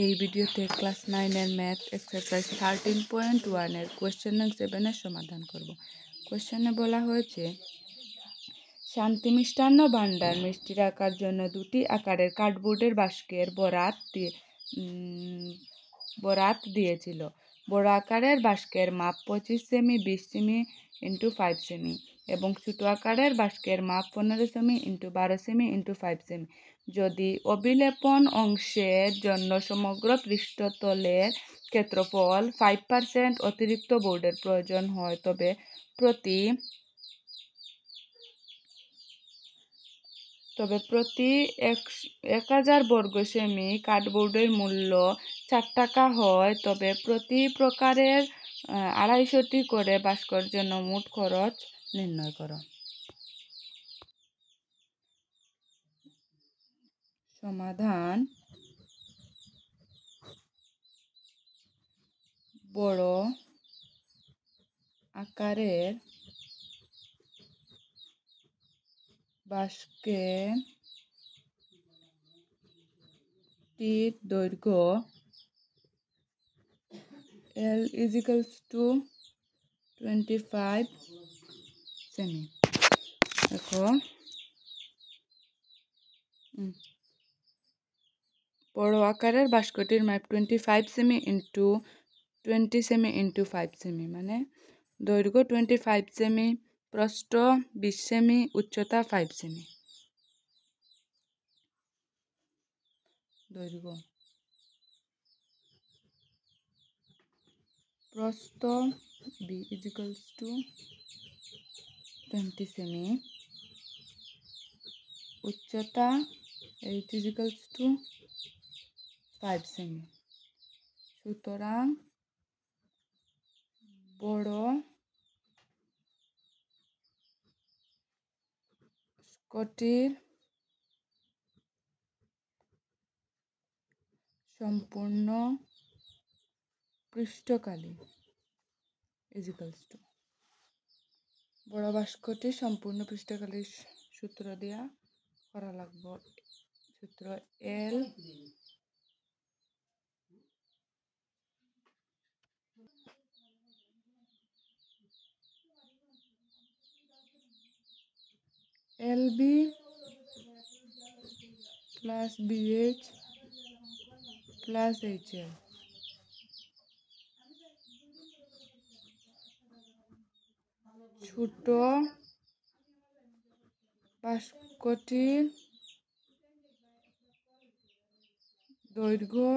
এই ভিডিওতে class 9 math exercise 13.1 question নং 7 সমাধান করব। কোয়েশ্চেনে বলা হয়েছে শান্তি মিষ্টান্ন ভাণ্ডার মিষ্টি রাখার জন্য দুটি আকারের কার্ডবোর্ডের বাস্কের বরাত দিয়েছিল। বড় আকারের বাস্কের মাপ 25 সেমি 20 সেমি ইন্টু 5 সেমি এবং ছোট আকারের বাস্কের মাপ 15 cm into 12 cm into 5 semi. যদি অবিলেপন অংশের জন্য সমগ্র পৃষ্ঠতলের ক্ষেত্রফল 5% অতিরিক্ত বোর্ডের প্রয়োজন হয় তবে প্রতি 1000 বর্গ সেমি কার্ডবোর্ডের মূল্য 4 টাকা হয় তবে প্রতি প্রকারের 250টি করে বাস্কর জন্য মোট খরচ নির্ণয় করো। সমাধান। বড় আকারের বাস্কেটির দৈর্ঘ্য L = 25 সেমি। দেখো বড় আকারের বাস্কটির মাপ 25 cm into 20 cm into 5 semi, মানে দৈর্ঘ্য 25 সেমি, প্রস্থ 20 সেমি, উচ্চতা 5 সেমি। দৈর্ঘ্য প্রস্থ B = 20 সেমি, উচ্চতা H = 5 সেমি। সুতরাং বড় বাস্কটির সম্পূর্ণ পৃষ্ঠকালি বড় বাস্কটির সম্পূর্ণ পৃষ্ঠকালির সূত্র দিয়া করা লাগবে। সূত্র L LB plus BH plus HL। ছোট বাস্কটির দৈর্ঘ্য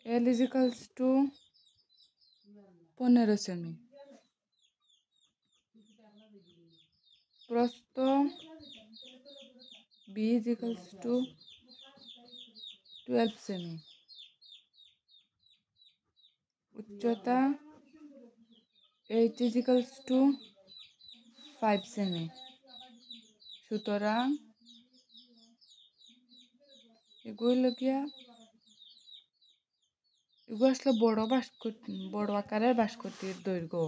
L = 15 সেমি, প্রস্থ B = 12 সেমি, উচ্চতা H = 5 সেমি। সুতরাং এগুলো আসলে বড় আকারের বাস্কটির দৈর্ঘ্য,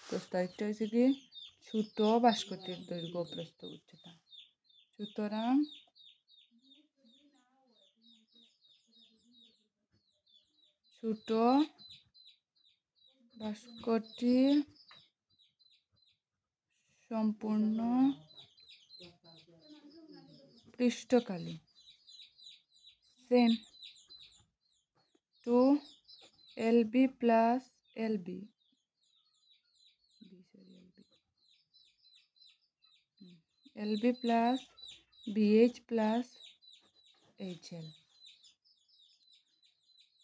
প্রস্থ একটা হচ্ছে কি ছোট বাস্কটির দৈর্ঘ্য, প্রস্থ, উচ্চতা। সুতরাং ছোট বাস্কটির সম্পূর্ণ পৃষ্ঠকালি same to LB plus LB LB plus BH plus HL।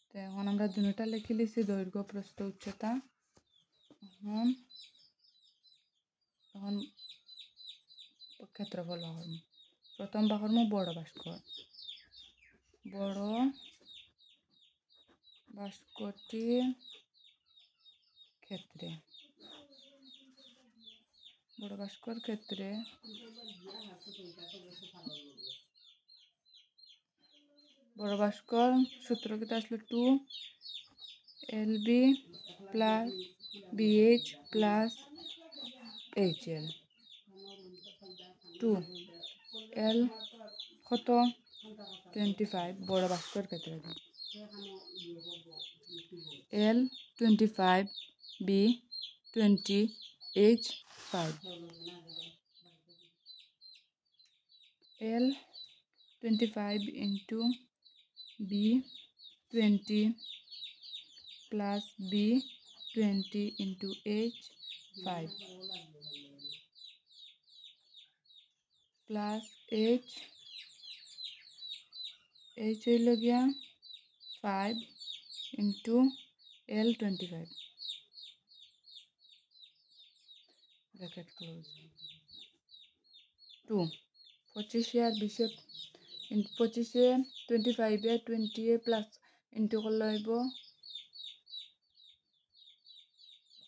তো এখন আমরা দুটোটা লিখে লিছি, দৈর্ঘ্য, প্রস্থ, উচ্চতা। এখন ক্ষেত্রফল বাহর। প্রথম বাহর বড় বাস্কটির ক্ষেত্রে বড় বাস্কর ক্ষেত্রে বড় বাস্কর সূত্র কি আসলে 2 LB plus BH plus HL। 2 L কত 25 বড় ভাস্কর ক্ষেত্রে দিই L 25 B 20 H 5 L 25 into B 20 plus B 20 into H 5 plus H হইল গিয়া 5 into L 25 bracket close 2 25 আর 20 25 25 20 প্লাস ইন্টু করলে হইব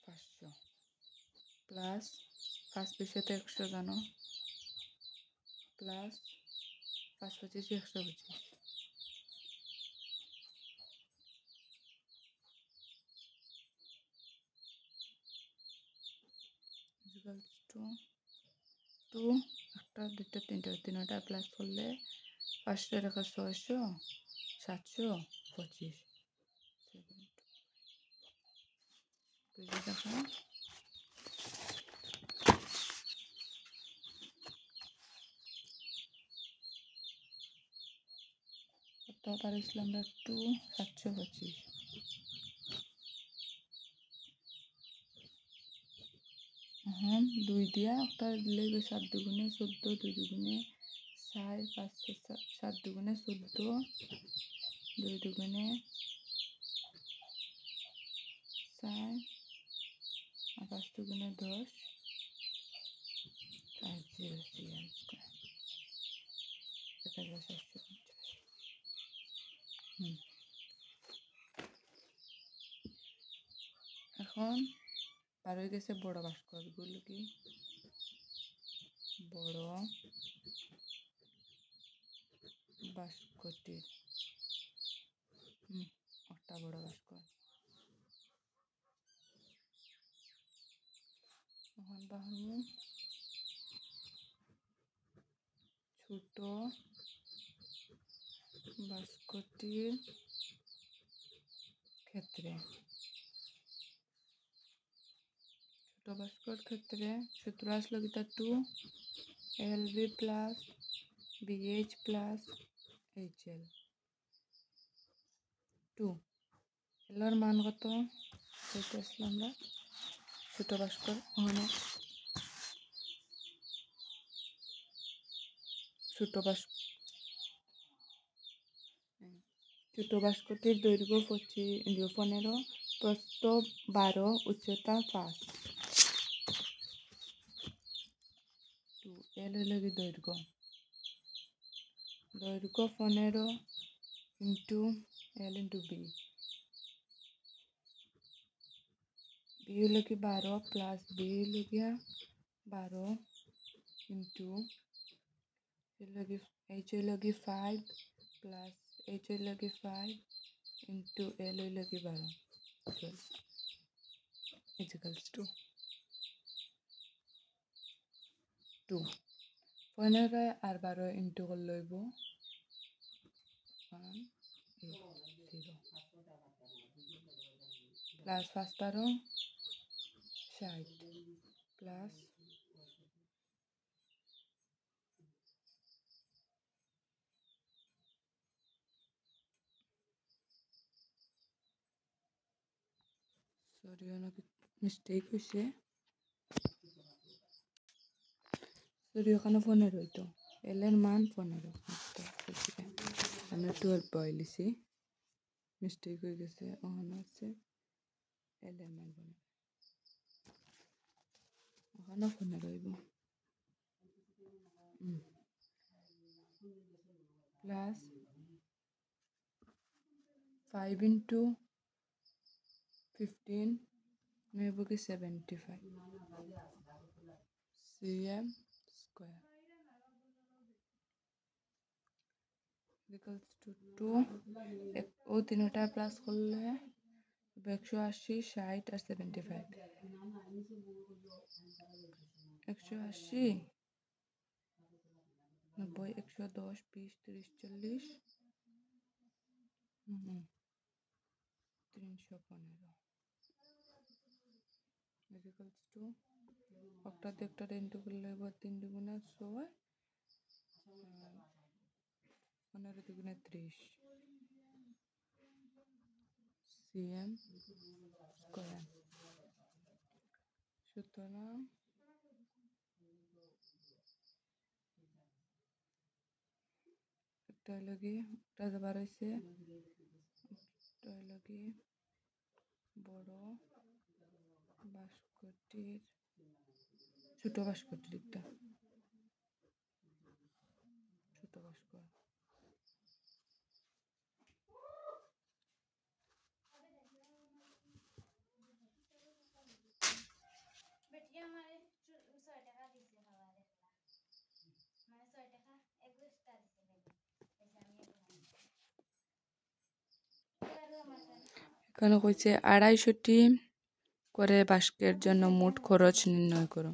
500 প্লাস 5 20 100 জানো প্লাস 5 25 125 equals to 2 একটা দুটো তিনটা তিনটা প্লাস করলে 500 টাকা 600 725 বুঝে দেখো কত পারিছিলাম আমরা 2 725 হ্যাঁ 2 দিয়া একটা দিলে 7 দুগুণে 14 2 দুগুণে 4 5 7 দুগুণে 14 2 দুগুণে 4 আর 5 দুগুণে 10 আর 0 এখন পার হয়ে গেছে বড় ভাস্করগুলো কি বড় ভাস্করটির একটা বড় ভাস্কর এখন বাহু ছোট ভাস্করটির ক্ষেত্রে ছোট ভাস্কর ক্ষেত্রে সূত্র আসলো কিটা 2 LB plus BH plus HL 2 এলর মান কত সেটা আসলে আমরা ছোট ভাস্কর ওখানে ছোট ভাস্করটির দৈর্ঘ্য 15 প্রস্থ 12 উচ্চতা 5 2 L হলো কি দৈর্ঘ্য 15 ইন্টু L ইন্টু B হলো কি 12 প্লাস B হলো গিয়া 12 ইন্টু হলো কি H হলো কি 5 প্লাস H হলো কি 5 ইন্টু L হলো কি 12 is equals to 2 15 R 12 into করলে হইব 180 প্লাস 5 12 60 প্লাস সরি অনেক মিস্টেক হয়েছে সরি ওখানে 15 হইতো L এর মান 15 আমরা 12 বইলিছি মিস্টেক হয়ে গেছে ওখানে আছে L এর মান 15 ওখানে 15 হইব প্লাস 5 into 15 হইব কি 75 cm square equals to 2 ও তিনটা প্লাস করলে 180 60 আর 75 180 90, 110, 20, 30, 40, 315 ইকুয়ালস টু একটাতে একটা ইন্টু করলে 3 দুগুণে 6, 15 দুগুণে 30 cm স্কয়ার। সুতরাং একটা হলো কি একটা বার হয়েছে, একটা হলো কি বড় বাস্কটির ছোট বাস্কটির একটা ছোট বাস্ক। এখানে কইছে 250টি করে বাস্কের জন্য মোট খরচ নির্ণয় করো।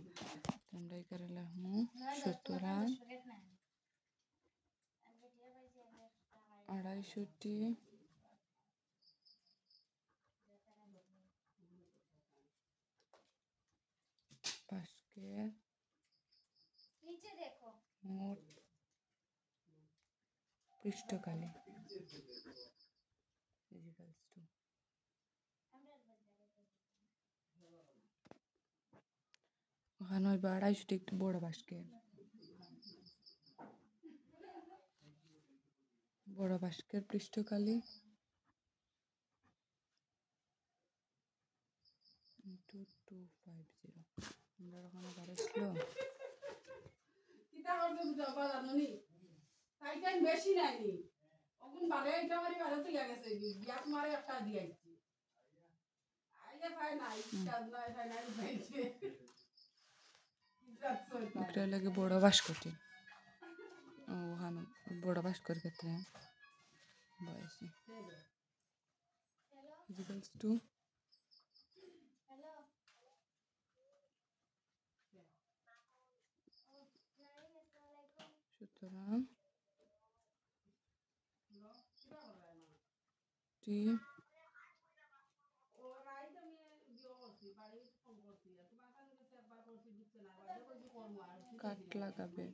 আমরা এখানে লিখবো সুতরাং 250টি বাস্কের মোট পৃষ্ঠকালি ওখানে ওই 250টি একটু বড় বাস্কের পৃষ্ঠকালি ইন্টু 250 আমরা ওখানে বাড়াইছিল বেশি নাইনি ওগুন বারে এটা মারি বারে তো গেছে বিয়াত মারে একটা দিয়েছি আইলে ভাই নাই কাজ নাই ভাই নাই ভাইছে এটা লাগে বড় বাস্কটি ওখানে বড় বাস্কর ক্ষেত্রে বয়সী ইকুয়ালস টু সুতরাং টি কাট লাগাবে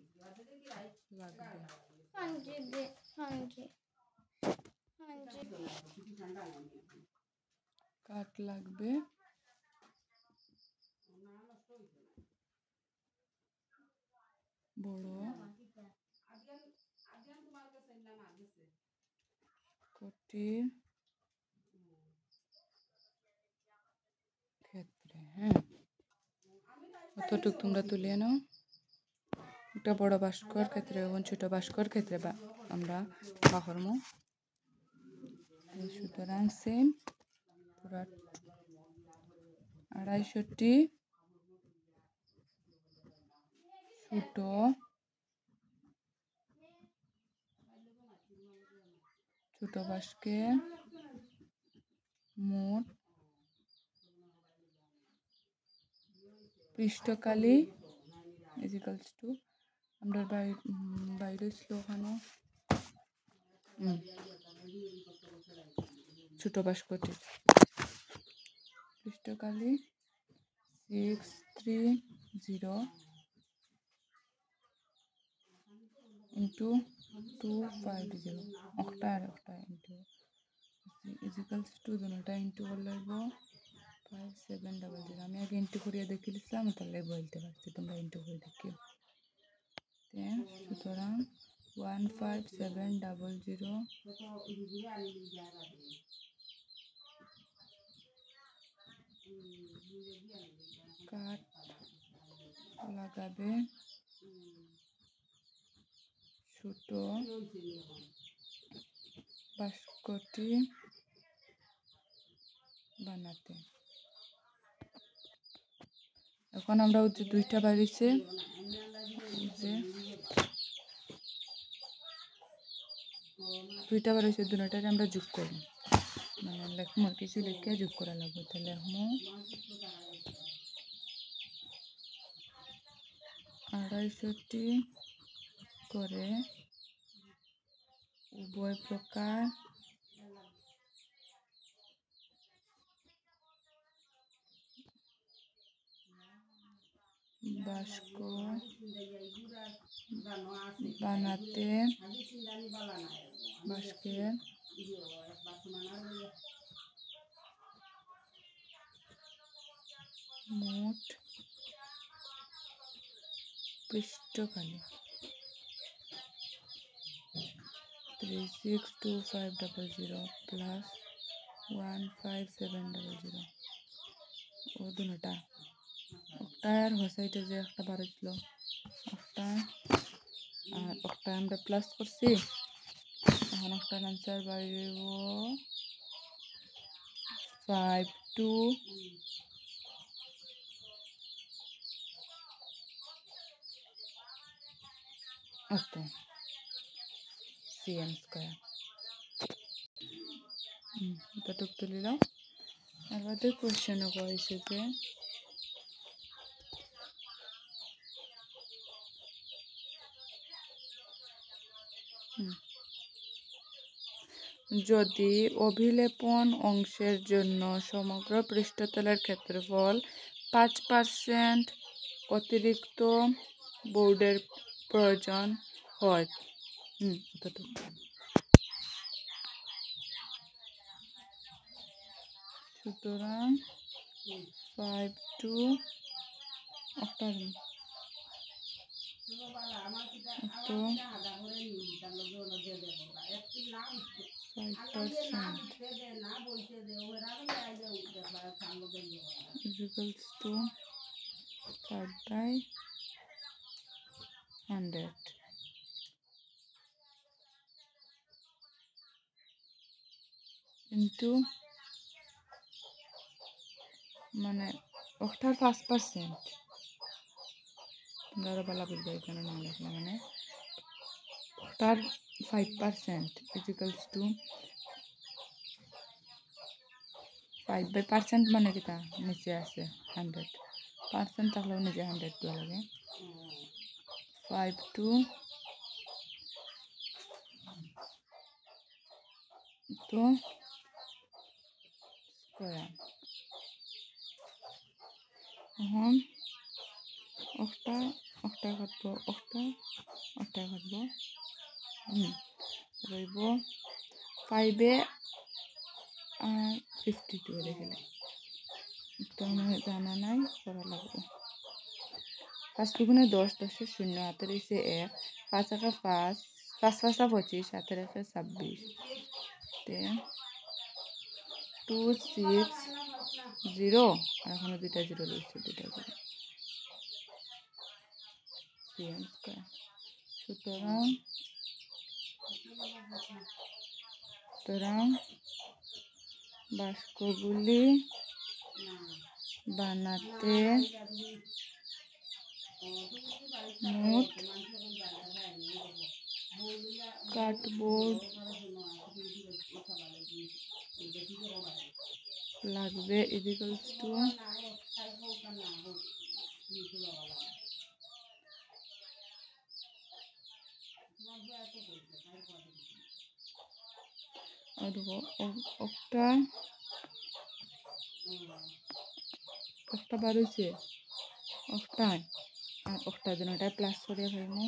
কাট লাগবে বড় কটির ক্ষেত্রে। হ্যাঁ, অতটুকু তোমরা তুলে নাও। একটা বড় বাস্কর ক্ষেত্রে এবং ছোট বাস্কর ক্ষেত্রে আমরা বাহরম। সুতরাং সেম পুরা 250টি ছোট বাস্কে মোট পৃষ্ঠকালি ইকুয়ালস টু আমরা বাইরে ছিল ওখানে ছোট বাস্কটি পৃষ্ঠকালি 630 ইন্টু 250 একটা আর একটা ইন্টু ইকুয়ালস টু দুটোটা ইন্টু করলে 5700। আমি আগে ইন্টু করিয়া দেখিয়েছিলাম তাহলে বলতে পারছি, তোমরা ইন্টু করে দেখিও। সুতরাং 15700 কাট লাগাবে ছোট বাস্কটি বানাতে। এখন আমরা যে দুইটা বাড়িছে যে দুইটা বাড়িছে দুটাকে আমরা যোগ করব, মানে লেখমো কিছু লিখে যোগ করা লাগবে। তাহলে লেখমো 250টি করে উভয় প্রকার বাক্য বানাতে বাক্যের মোট পৃষ্ঠখালি 362500 প্লাস 15700 ও দুটা একটার হোসাইটে যে একটা বার ছিল একটা আর একটা আমরা প্লাস করছি এখন একটার আনসার বাইরেব 52 ওকে cm স্কয়ার এটা টুক তুলিলাম আমাদের কোশ্চেনে কয়েছে যে যদি অভিলেপন অংশের জন্য সমগ্র পৃষ্ঠতলের ক্ষেত্রফল 5% অতিরিক্ত বোর্ডের প্রয়োজন হয় সুতরাং 52 equals to 5/100 into মানে ওটার 5% তোমরা বলা বুঝবে এখানে না লিখলে মানে ওটার 5% is equals to 5/% মানে কিটা নিচে আছে 100% থাকলেও নিচে 100 দেওয়া লাগে 52 তো স্কয়ার এখন একটা কাটবো একটা কাটবো রইব 5 আর 52 দেখলে তো আমার জানা নাই করা লাগবে 5 দুগুণে 10 10 শূন্য হাতে রয়েছে 1 5 একা 5 5 5 25 হাতে রেখে 26 2 6 0 আর এখানে দুইটা জিরো রয়েছে দুইটা জিরো cm স্কয়ার সুতরাং বাক্যগুলি বানাতে মোট কার্ডবোর্ড লাগবে ইকুয়ালস টু একটা বার হয়েছে অক্টায় আর অক্টার জন্য এটা প্লাস করে ফেলবো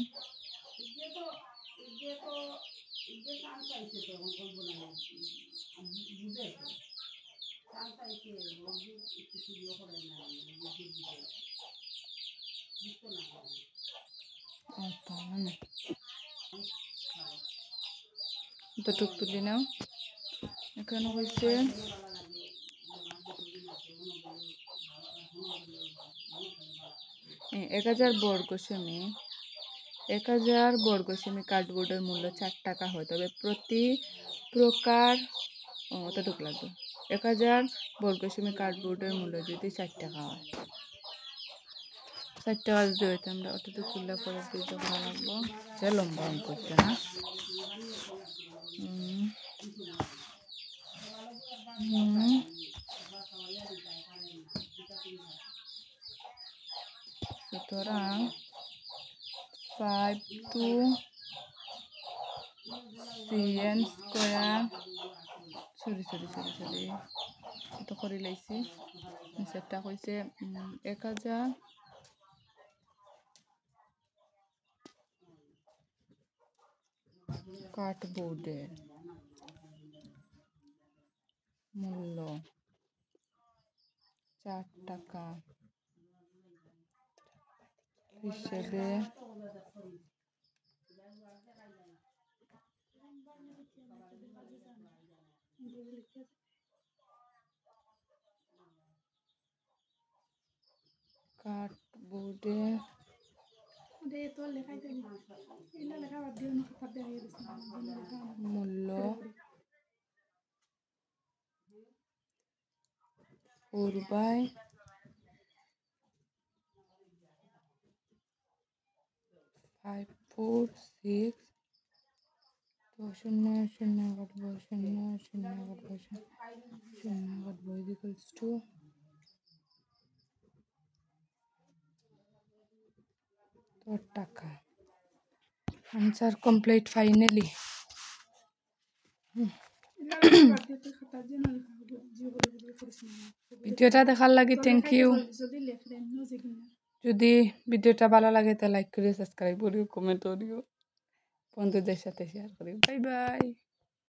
দুটো তুলে নাও এখানে হয়েছে 1000 বর্গ সেমি 1000 বর্গ সেমি কার্ডবোর্ডের মূল্য 4 টাকা হয় তবে প্রতি প্রকার অতটুক লাগবে 1000 বর্গ সেমি কার্ডবোর্ডের মূল্য যদি 4 টাকা হয় 4 টাকা যদি হইতে আমরা অতটুকু তুললে পরে দিতে ভালো লাগবো যে লম্বা অঙ্ক করতে না সুতরাং 52 সরি কত করে লাইছি সেটা কইছে 1000 কার্ডবোর্ডের মূল্য 4 টাকা হিসেবে কার্ডবোর্ডে মূল্য 4/546 তো 0 কাটবো 0 equals to তো টাকা আনসার কমপ্লিট ফাইনালি ভিডিওটা দেখার লাগি থ্যাংক ইউ যদি ভিডিওটা ভালো লাগে তো লাইক করিও সাবস্ক্রাইব করিও কমেন্ট করিও বন্ধুদের সাথে শেয়ার করিও বাই বাই।